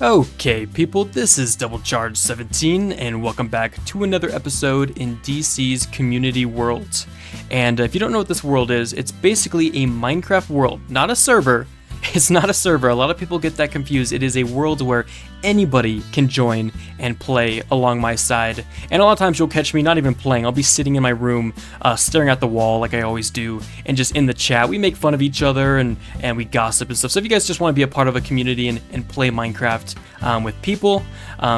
Okay, people, this is Double Charge 17, and welcome back to another episode in DC's Community World. And if you don't know what this world is, it's basically a Minecraft world, not a server. It's not a server. A lot of people get that confused. It is a world where anybody can join and play along my side. And a lot of times you'll catch me not even playing. I'll be sitting in my room, staring at the wall like I always do, and just in the chat. We make fun of each other and we gossip and stuff. So if you guys just want to be a part of a community and play Minecraft with people,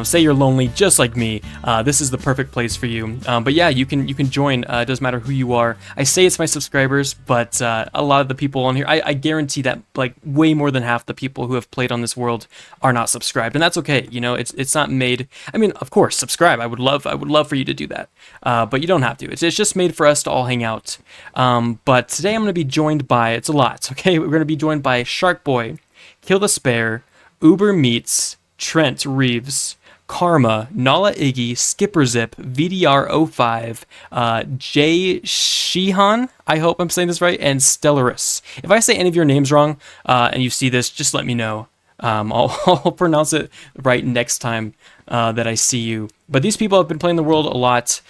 say you're lonely just like me, this is the perfect place for you. But yeah, you can join. It doesn't matter who you are. I say it's my subscribers, but a lot of the people on here, I guarantee that like way more than half the people who have played on this world are not subscribed, and that's okay. You know, it's not made. I mean, of course, subscribe. I would love for you to do that, but you don't have to. It's just made for us to all hang out. But today I'm going to be joined by, it's a lot. Okay, we're going to be joined by Shark Boy, Kill the Spare, Uber Meats, Trent Reeves, Karma, Nala Iggy, Skipper Zip, VDR05, Jay Sheehan, I hope I'm saying this right, and Stellaris. If I say any of your names wrong and you see this, just let me know. I'll pronounce it right next time that I see you. But these people have been playing the world a lot.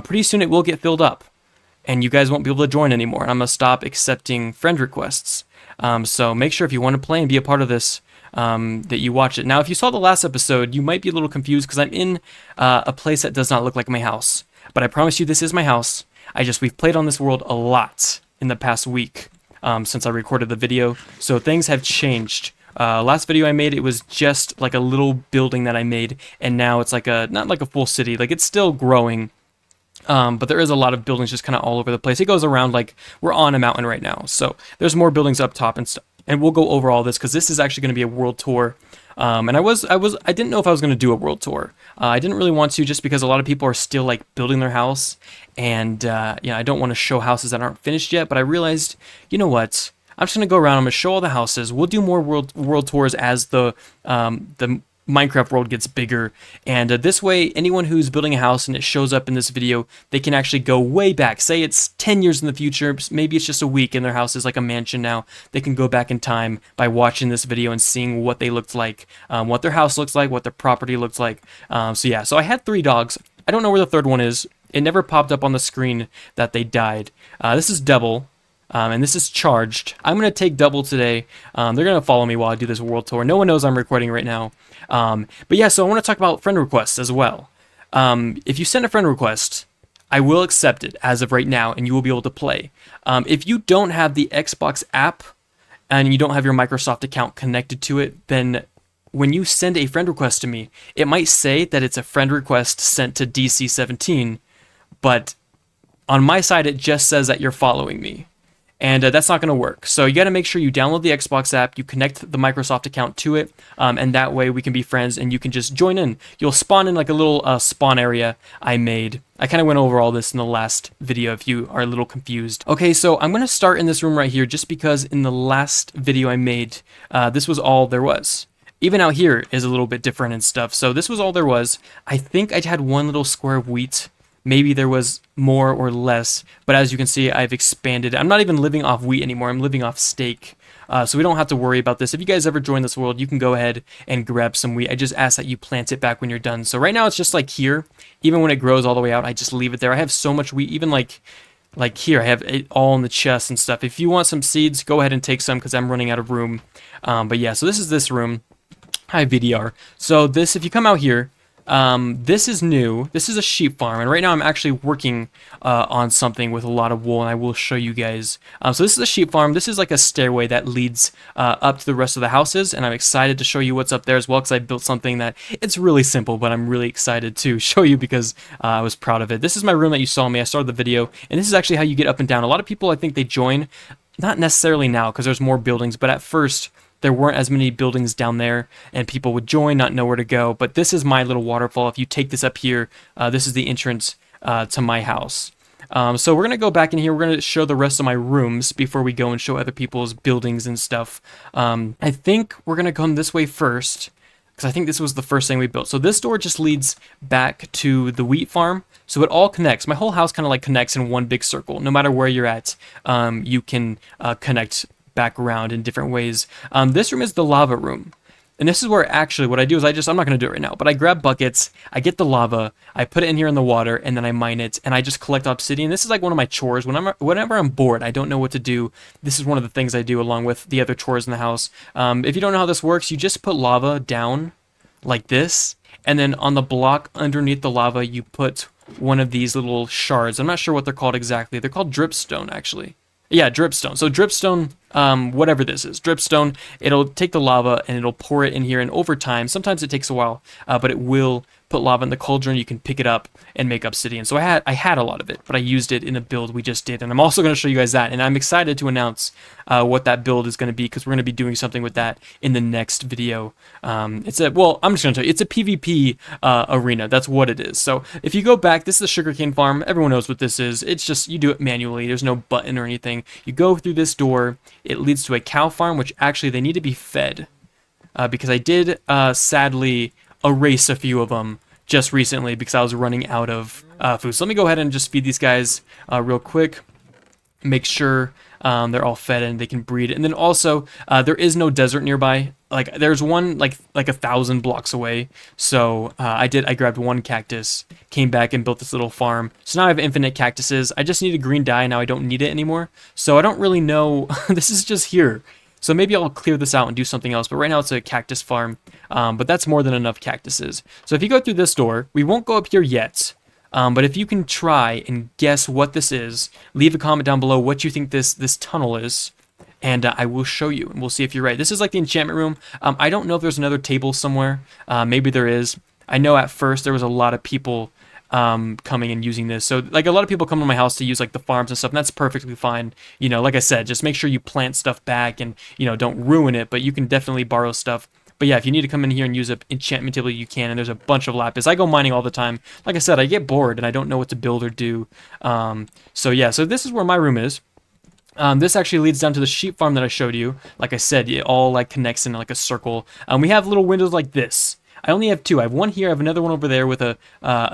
Pretty soon it will get filled up, and you guys won't be able to join anymore. I'm going to stop accepting friend requests. So make sure if you want to play and be a part of this, that you watch it. Now, if you saw the last episode, you might be a little confused because I'm in a place that does not look like my house. But I promise you, this is my house. We've played on this world a lot in the past week since I recorded the video. So things have changed. Last video I made, it was just like a little building that I made, and now it's like not like a full city. Like, it's still growing. But there is a lot of buildings just kind of all over the place. It goes around like we're on a mountain right now. So there's more buildings up top and stuff. And we'll go over all this because this is actually going to be a world tour. And I didn't know if I was going to do a world tour. I didn't really want to, just because a lot of people are still like building their house, and I don't want to show houses that aren't finished yet. But I realized, you know what? I'm just going to go around. I'm going to show all the houses. We'll do more world tours as the Minecraft world gets bigger, and this way anyone who's building a house and it shows up in this video, they can actually go way back. Say it's 10 years in the future, maybe it's just a week and their house is like a mansion now. They can go back in time by watching this video and seeing what they looked like, what their house looks like, what their property looks like. So I had 3 dogs. I don't know where the third one is. It never popped up on the screen that they died. This is Double. And this is Charged. I'm going to take Double today. They're going to follow me while I do this world tour. No one knows I'm recording right now. But yeah, so I want to talk about friend requests as well. If you send a friend request, I will accept it as of right now, and you will be able to play. If you don't have the Xbox app and you don't have your Microsoft account connected to it, then when you send a friend request to me, it might say that it's a friend request sent to DC17, but on my side, it just says that you're following me. And that's not going to work. So you got to make sure you download the Xbox app, you connect the Microsoft account to it, and that way we can be friends and you can just join in. You'll spawn in like a little spawn area I made. I kind of went over all this in the last video if you are a little confused. Okay, so I'm going to start in this room right here just because in the last video I made, this was all there was. Even out here is a little bit different and stuff. So this was all there was. I think I had one little square of wheat. Maybe there was more or less, but as you can see, I've expanded. I'm not even living off wheat anymore. I'm living off steak. So we don't have to worry about this. If you guys ever join this world, you can go ahead and grab some wheat. I just ask that you plant it back when you're done. So right now it's just like here. Even when it grows all the way out, I just leave it there. I have so much wheat, even like here, I have it all in the chest and stuff. If you want some seeds, go ahead and take some because I'm running out of room. But yeah, so this is this room. Hi, VDR. So this, if you come out here, this is new. This is a sheep farm, and right now I'm actually working on something with a lot of wool, and I will show you guys. So this is a sheep farm. This is like a stairway that leads up to the rest of the houses, and I'm excited to show you what's up there as well, because I built something that it's really simple, but I'm really excited to show you because I was proud of it. This is my room that you saw me. I started the video, and this is actually how you get up and down. A lot of people, I think, they join, not necessarily now because there's more buildings, but at first there weren't as many buildings down there, and people would join, not know where to go. But this is my little waterfall. If you take this up here, this is the entrance to my house. So we're going to go back in here. We're going to show the rest of my rooms before we go and show other people's buildings and stuff. I think we're going to come this way first, because I think this was the first thing we built. So this door just leads back to the wheat farm. So it all connects. My whole house kind of like connects in one big circle. No matter where you're at, you can connect back around in different ways. This room is the lava room. And this is where actually what I do is I'm not going to do it right now, but I grab buckets, I get the lava, I put it in here in the water, and then I mine it, and I just collect obsidian. This is like one of my chores. Whenever I'm bored, I don't know what to do. This is one of the things I do along with the other chores in the house. If you don't know how this works, you just put lava down like this, and then on the block underneath the lava, you put one of these little shards. I'm not sure what they're called exactly. They're called dripstone, actually. Yeah, dripstone. So dripstone, whatever this is, dripstone, it'll take the lava and it'll pour it in here, and over time, sometimes it takes a while, but it will put lava in the cauldron. You can pick it up and make obsidian. So I had a lot of it, but I used it in a build we just did, and I'm also going to show you guys that, and I'm excited to announce what that build is going to be, because we're going to be doing something with that in the next video. I'm just going to tell you, it's a PvP arena. That's what it is. So if you go back, this is a sugarcane farm. Everyone knows what this is. It's just, you do it manually. There's no button or anything. You go through this door. It leads to a cow farm, which actually they need to be fed, because I did sadly erase a few of them just recently because I was running out of food. So let me go ahead and just feed these guys real quick. Make sure they're all fed and they can breed. And then also, there is no desert nearby. Like there's one like 1,000 blocks away. So I grabbed one cactus, came back and built this little farm. So now I have infinite cactuses. I just need a green dye. Now I don't need it anymore. So I don't really know. This is just here. So maybe I'll clear this out and do something else, but right now it's a cactus farm, but that's more than enough cactuses. So if you go through this door, we won't go up here yet, but if you can try and guess what this is, leave a comment down below what you think this tunnel is, and I will show you, and we'll see if you're right. This is like the enchantment room. I don't know if there's another table somewhere. Maybe there is. I know at first there was a lot of people coming and using this. So like a lot of people come to my house to use like the farms and stuff, and that's perfectly fine. You know, like I said, just make sure you plant stuff back and, you know, don't ruin it, but you can definitely borrow stuff. But yeah, if you need to come in here and use an enchantment table, you can, and there's a bunch of lapis. I go mining all the time. Like I said, I get bored and I don't know what to build or do. So yeah, so this is where my room is. This actually leads down to the sheep farm that I showed you. Like I said, it all like connects in like a circle. We have little windows like this. I only have two. I have one here. I have another one over there with a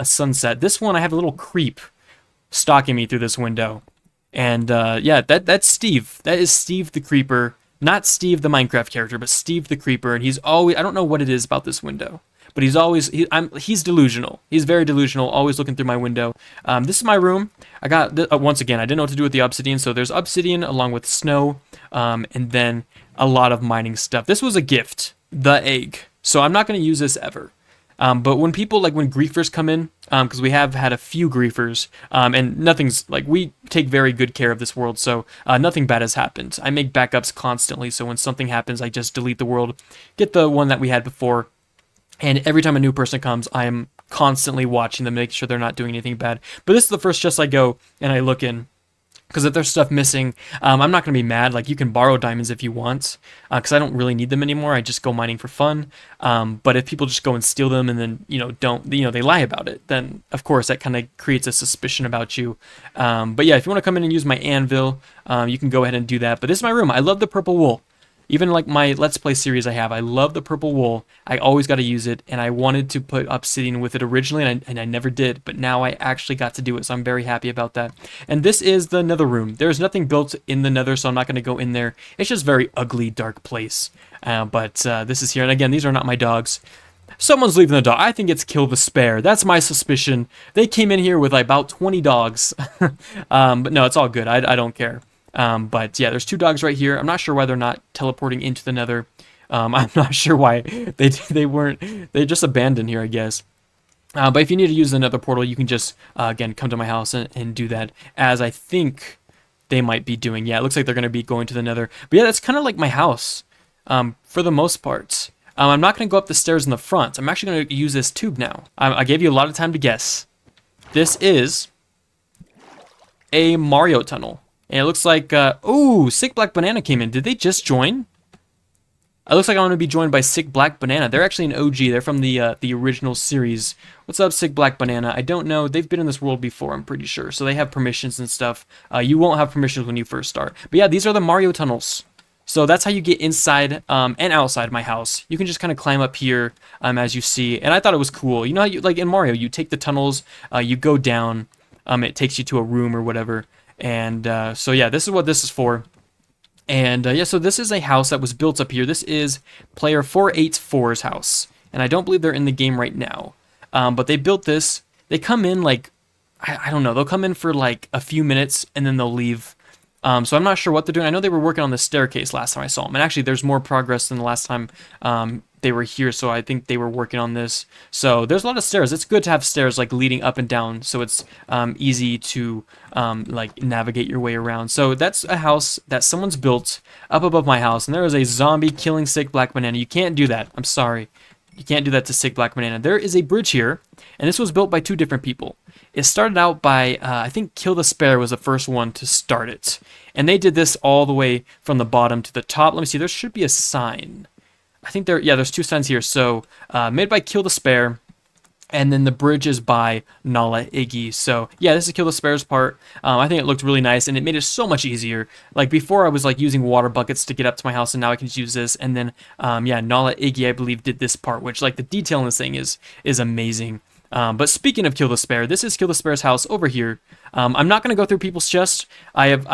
sunset. This one, I have a little creep stalking me through this window. And yeah, that's Steve. That is Steve the Creeper. Not Steve the Minecraft character, but Steve the Creeper. And he's always, I don't know what it is about this window, but he's always, he's delusional. He's very delusional, always looking through my window. This is my room. I got, once again, I didn't know what to do with the obsidian. So there's obsidian along with snow, and then a lot of mining stuff. This was a gift, the egg. So I'm not going to use this ever. But when people, like when griefers come in, because we have had a few griefers, and nothing's, like, we take very good care of this world, so nothing bad has happened. I make backups constantly, so when something happens, I just delete the world, get the one that we had before, and every time a new person comes, I am constantly watching them, make sure they're not doing anything bad. But this is the first chest I go, and I look in. Because if there's stuff missing, I'm not going to be mad. Like, you can borrow diamonds if you want, because I don't really need them anymore. I just go mining for fun. But if people just go and steal them and then, they lie about it, then, of course, that kind of creates a suspicion about you. But yeah, if you want to come in and use my anvil, you can go ahead and do that. But this is my room. I love the purple wool. Even like my Let's Play series I have, I love the purple wool. I always got to use it, and I wanted to put obsidian with it originally, and I never did, but now I actually got to do it, so I'm very happy about that. And this is the nether room. There's nothing built in the nether, so I'm not going to go in there. It's just a very ugly, dark place. But this is here, and again, these are not my dogs. Someone's leaving the dog. I think it's Kill the Spare. That's my suspicion. They came in here with like, about 20 dogs. But no, it's all good. I don't care. But yeah, there's two dogs right here. I'm not sure why they're not teleporting into the nether. I'm not sure why they just abandoned here, I guess. But if you need to use another portal, you can just, again, come to my house and do that, as I think they might be doing. Yeah, it looks like they're going to be going to the nether. But yeah, that's kind of like my house, for the most part. I'm not going to go up the stairs in the front. I'm actually going to use this tube now. I gave you a lot of time to guess. This is a Mario tunnel. And it looks like, ooh, Sick Black Banana came in. Did they just join? It looks like I want to be joined by Sick Black Banana. They're actually an OG. They're from the original series. What's up, Sick Black Banana? I don't know. They've been in this world before, I'm pretty sure. So they have permissions and stuff. You won't have permissions when you first start. But yeah, these are the Mario tunnels. So that's how you get inside and outside my house. You can just kind of climb up here, as you see. And I thought it was cool. You know how you, like in Mario, you take the tunnels, you go down, it takes you to a room or whatever. And so yeah, this is what this is for. And yeah, so this is a house that was built up here. This is player 484's house, and I don't believe they're in the game right now. But they built this. They come in like, I don't know, they'll come in for like a few minutes and then they'll leave. So I'm not sure what they're doing. I know they were working on the staircase last time I saw them. And actually, there's more progress than the last time they were here. So I think they were working on this. So there's a lot of stairs. It's good to have stairs like leading up and down. So it's easy to like navigate your way around. So that's a house that someone's built up above my house. And there is a zombie killing sick black banana. You can't do that. I'm sorry. You can't do that to sick black banana. There is a bridge here. And this was built by 2 different people. It started out by, I think Kill the Spare was the first one to start it. And they did this all the way from the bottom to the top. Let me see, there should be a sign. I think there's 2 signs here. So, made by Kill the Spare, and then the bridge is by Nala Iggy. So, yeah, this is Kill the Spare's part. I think it looked really nice, and it made it so much easier. Like, before I was, like, using water buckets to get up to my house, and now I can just use this. And then, yeah, Nala Iggy, I believe, did this part, which, like, the detail in this thing is amazing. But speaking of Kill the Spare, this is Kill the Spare's house over here. I'm not going to go through people's chests. I've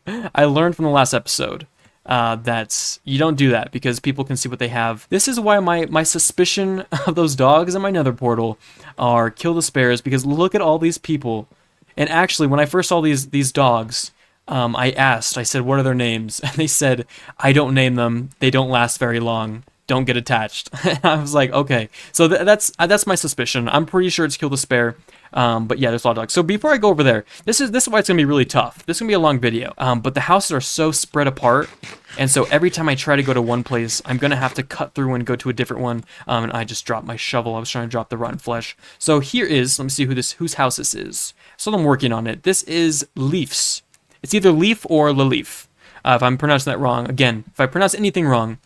I learned from the last episode that you don't do that because people can see what they have. This is why my suspicion of those dogs in my nether portal are Kill the Spares, because look at all these people. And actually, when I first saw these dogs, I said, what are their names? And they said, I don't name them. They don't last very long. Don't get attached. I was like, okay. So that's my suspicion. I'm pretty sure it's Kill the Spare. But yeah, there's a lot of dogs. So before I go over there, this is why it's gonna be really tough. This is gonna be a long video. But the houses are so spread apart, and so every time I try to go to one place, I'm gonna have to cut through and go to a different one. And I just dropped my shovel. I was trying to drop the rotten flesh. So here is, let me see whose house this is. So I'm working on it. This is Leaf's. It's either Leaf or Laleef. If I'm pronouncing that wrong, again, if I pronounce anything wrong,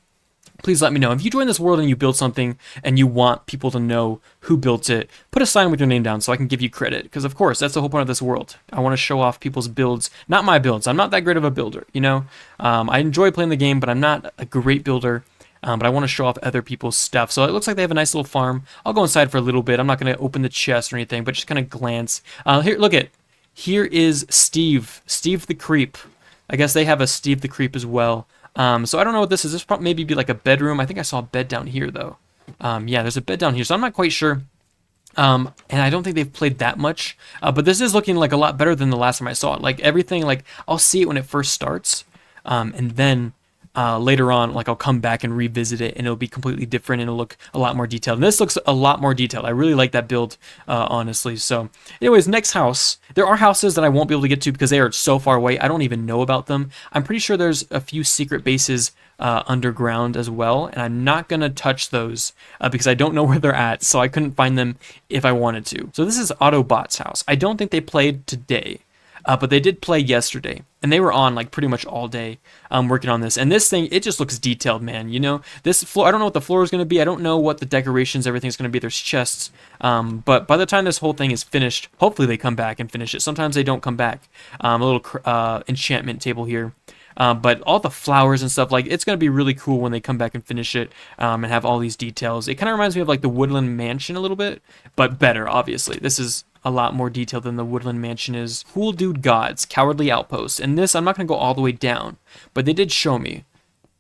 please let me know. If you join this world and you build something and you want people to know who built it, put a sign with your name down so I can give you credit. Because, of course, that's the whole point of this world. I want to show off people's builds, not my builds. I'm not that great of a builder, you know? I enjoy playing the game, but I'm not a great builder. But I want to show off other people's stuff. So it looks like they have a nice little farm. I'll go inside for a little bit. I'm not going to open the chest or anything, but just kind of glance. Here, look at. Here is Steve. Steve the Creep. I guess they have a Steve the Creep as well. So I don't know what this is. This probably maybe be like a bedroom. I think I saw a bed down here, though. Yeah, there's a bed down here, so I'm not quite sure. And I don't think they've played that much. But this is looking like a lot better than the last time I saw it. Like, everything, like, I'll see it when it first starts. And then later on, like, I'll come back and revisit it, and it'll be completely different, and it'll look a lot more detailed. And this looks a lot more detailed. I really like that build, honestly. So, anyways, next house. There are houses that I won't be able to get to because they are so far away. I don't even know about them. I'm pretty sure there's a few secret bases underground as well, and I'm not going to touch those because I don't know where they're at, so I couldn't find them if I wanted to. So this is Autobot's house. I don't think they played today. But they did play yesterday, and they were on like pretty much all day working on this. And this thing, it just looks detailed, man. You know, this floor, I don't know what the floor is going to be. I don't know what the decorations, everything's going to be. There's chests. But by the time this whole thing is finished, hopefully they come back and finish it. Sometimes they don't come back. A little enchantment table here. But all the flowers and stuff, like, it's going to be really cool when they come back and finish it and have all these details. It kind of reminds me of like the Woodland Mansion a little bit, but better, obviously. This is a lot more detailed than the Woodland Mansion is. Cool Dude Gods, Cowardly Outpost. And this, I'm not going to go all the way down, but they did show me.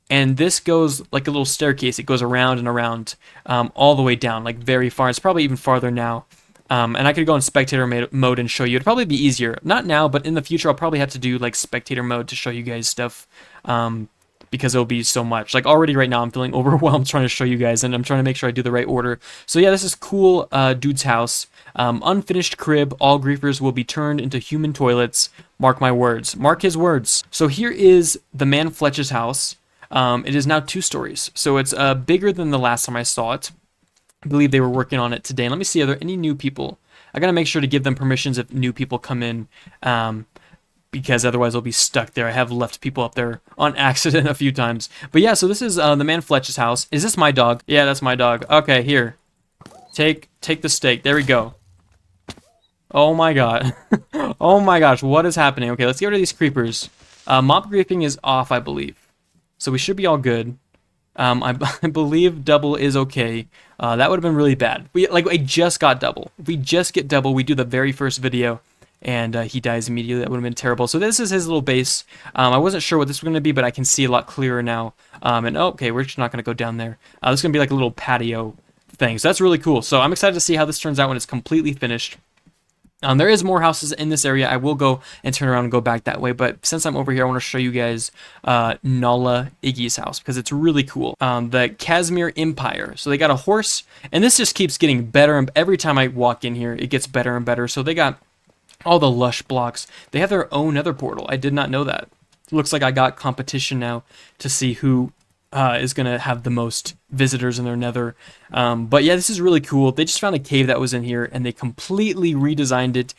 And this goes like a little staircase. It goes around and around all the way down, like very far. It's probably even farther now. And I could go in spectator mode and show you. It'd probably be easier. Not now, but in the future, I'll probably have to do like spectator mode to show you guys stuff. Because it'll be so much. Like, already right now I'm feeling overwhelmed trying to show you guys, and I'm trying to make sure I do the right order. So yeah, this is Cool Dude's house. Unfinished crib. All griefers will be turned into human toilets. Mark my words. Mark his words. So here is the man Fletch's house. It is now 2 stories. So it's bigger than the last time I saw it. I believe they were working on it today. And let me see, are there any new people? I gotta make sure to give them permissions if new people come in. Because otherwise they'll be stuck there. I have left people up there on accident a few times. But yeah, so this is the man Fletch's house. Is this my dog? Yeah, that's my dog. Okay, here. Take the steak. There we go. Oh my god. Oh my gosh, what is happening? Okay, let's get rid of these creepers. Mob griefing is off, I believe. So we should be all good. I believe double is okay. That would have been really bad. I just got double. If we just get double, we do the very first video, and he dies immediately. That would have been terrible. So this is his little base. I wasn't sure what this was going to be, but I can see a lot clearer now. And okay, we're just not going to go down there. This is going to be like a little patio thing. So that's really cool. So I'm excited to see how this turns out when it's completely finished. There is more houses in this area. I will go and turn around and go back that way, but since I'm over here, I want to show you guys Nala Iggy's house because it's really cool. The Casimir Empire. So they got a horse, and this just keeps getting better, and every time I walk in here, it gets better and better. So they got all the lush blocks. They have their own nether portal. I did not know that. It looks like I got competition now to see who is going to have the most visitors in their nether. But yeah, this is really cool. They just found a cave that was in here, and they completely redesigned it,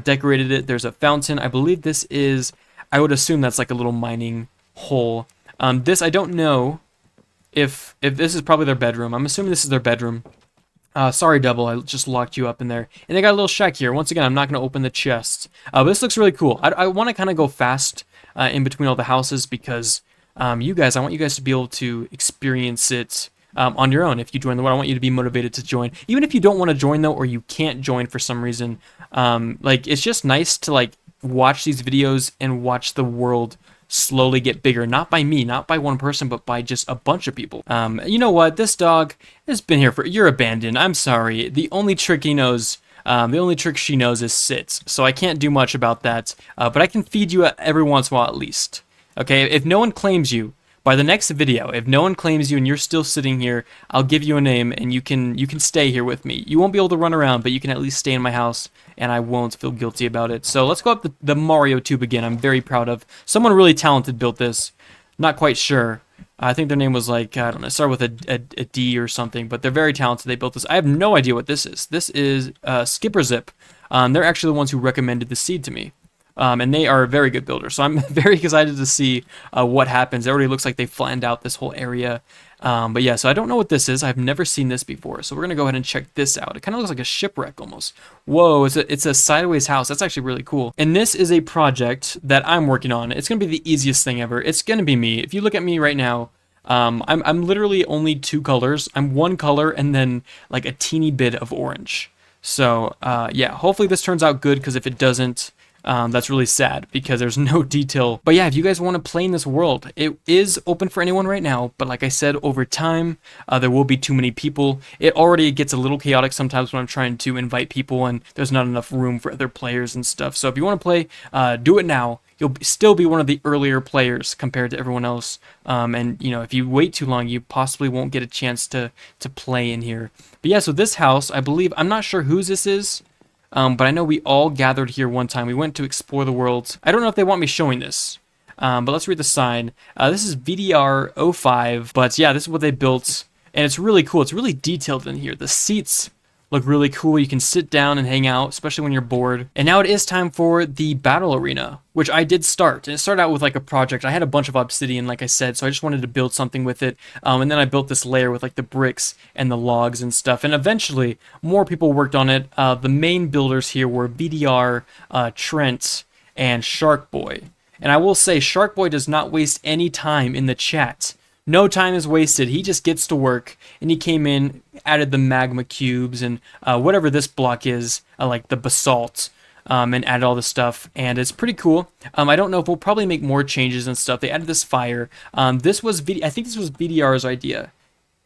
decorated it. There's a fountain. I believe this is, I would assume that's like a little mining hole. This, I don't know if this is probably their bedroom. I'm assuming this is their bedroom. Sorry, Double, I just locked you up in there. And they got a little shack here. Once again, I'm not going to open the chest. But this looks really cool. I want to kind of go fast in between all the houses because I want you guys to be able to experience it on your own. If you join the world, I want you to be motivated to join. Even if you don't want to join, though, or you can't join for some reason, like, it's just nice to, like, watch these videos and watch the world slowly get bigger. Not by me, not by one person, but by just a bunch of people. You know what? This dog has been here you're abandoned. I'm sorry. The only trick he knows... the only trick she knows is sit, so I can't do much about that, but I can feed you every once in a while at least. Okay, if no one claims you, by the next video, if no one claims you and you're still sitting here, I'll give you a name and you can stay here with me. You won't be able to run around, but you can at least stay in my house and I won't feel guilty about it. So let's go up the Mario tube again. I'm very proud of. Someone really talented built this. Not quite sure. I think their name was like, I don't know, start with a D or something, but they're very talented. They built this. I have no idea what this is. This is Skipper Zip. They're actually the ones who recommended the seed to me. And they are a very good builder, so I'm very excited to see what happens. It already looks like they flattened out this whole area. But yeah, so I don't know what this is. I've never seen this before, so we're going to go ahead and check this out. It kind of looks like a shipwreck almost. Whoa, it's a sideways house. That's actually really cool. And this is a project that I'm working on. It's going to be the easiest thing ever. It's going to be me. If you look at me right now, I'm literally only two colors. I'm one color and then like a teeny bit of orange. So yeah, hopefully this turns out good, because if it doesn't, that's really sad because there's no detail. But yeah, if you guys want to play in this world, it is open for anyone right now. But like I said, over time, there will be too many people. It already gets a little chaotic sometimes when I'm trying to invite people and there's not enough room for other players and stuff. So if you want to play, do it now. You'll still be one of the earlier players compared to everyone else. And, you know, if you wait too long, you possibly won't get a chance to play in here. But yeah, so this house, I believe, I'm not sure whose this is. But I know we all gathered here one time. We went to explore the world. I don't know if they want me showing this, but let's read the sign. This is VDR 05, but yeah, this is what they built, and it's really cool. It's really detailed in here. The seats look really cool. You can sit down and hang out, especially when you're bored. And now it is time for the battle arena, which I did start. And it started out with like a project. I had a bunch of obsidian, like I said, so I just wanted to build something with it. And then I built this layer with like the bricks and the logs and stuff. And eventually, more people worked on it. The main builders here were BDR, Trent, and Sharkboy. And I will say, Sharkboy does not waste any time in the chat. No time is wasted. He just gets to work, and he came in, added the magma cubes and whatever this block is, like the basalt, and added all this stuff, and it's pretty cool. I don't know if we'll probably make more changes and stuff. They added this fire. I think this was VDR's idea.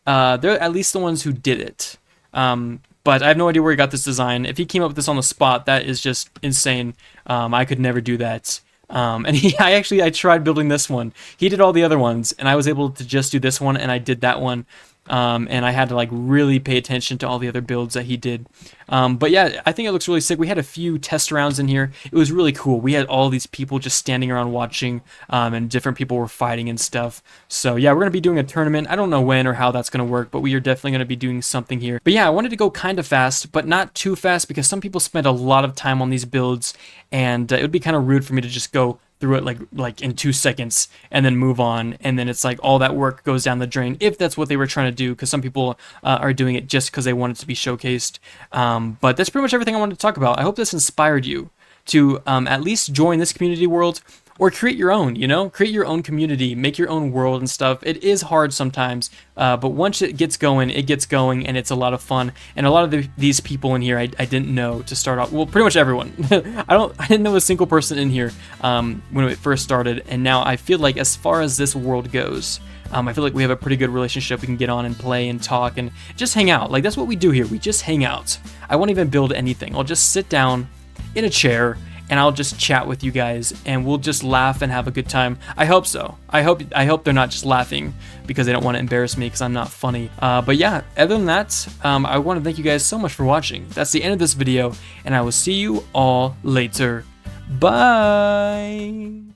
They're at least the ones who did it. But I have no idea where he got this design. If he came up with this on the spot, that is just insane. I could never do that. And I tried building this one. He did all the other ones, and I was able to just do this one, and I did that one. And I had to like really pay attention to all the other builds that he did. But yeah, I think it looks really sick. We had a few test rounds in here. It was really cool. We had all these people just standing around watching, and different people were fighting and stuff. So yeah, we're going to be doing a tournament. I don't know when or how that's going to work, but we are definitely going to be doing something here. But yeah, I wanted to go kind of fast, but not too fast, because some people spend a lot of time on these builds, and it would be kind of rude for me to just go through it like in 2 seconds and then move on, and then it's like all that work goes down the drain, if that's what they were trying to do, because some people are doing it just because they want it to be showcased. But that's pretty much everything I wanted to talk about. I hope this inspired you to at least join this community world, or create your own, you know, create your own community, make your own world and stuff. It is hard sometimes, but once it gets going, and it's a lot of fun. And a lot of these people in here, I didn't know to start off. Well, pretty much everyone. I didn't know a single person in here when it first started, and now I feel like as far as this world goes, I feel like we have a pretty good relationship. We can get on and play and talk and just hang out. Like, that's what we do here. We just hang out. I won't even build anything. I'll just sit down in a chair and I'll just chat with you guys and we'll just laugh and have a good time. I hope so. I hope they're not just laughing because they don't want to embarrass me because I'm not funny. But yeah, other than that, I want to thank you guys so much for watching. That's the end of this video, and I will see you all later. Bye!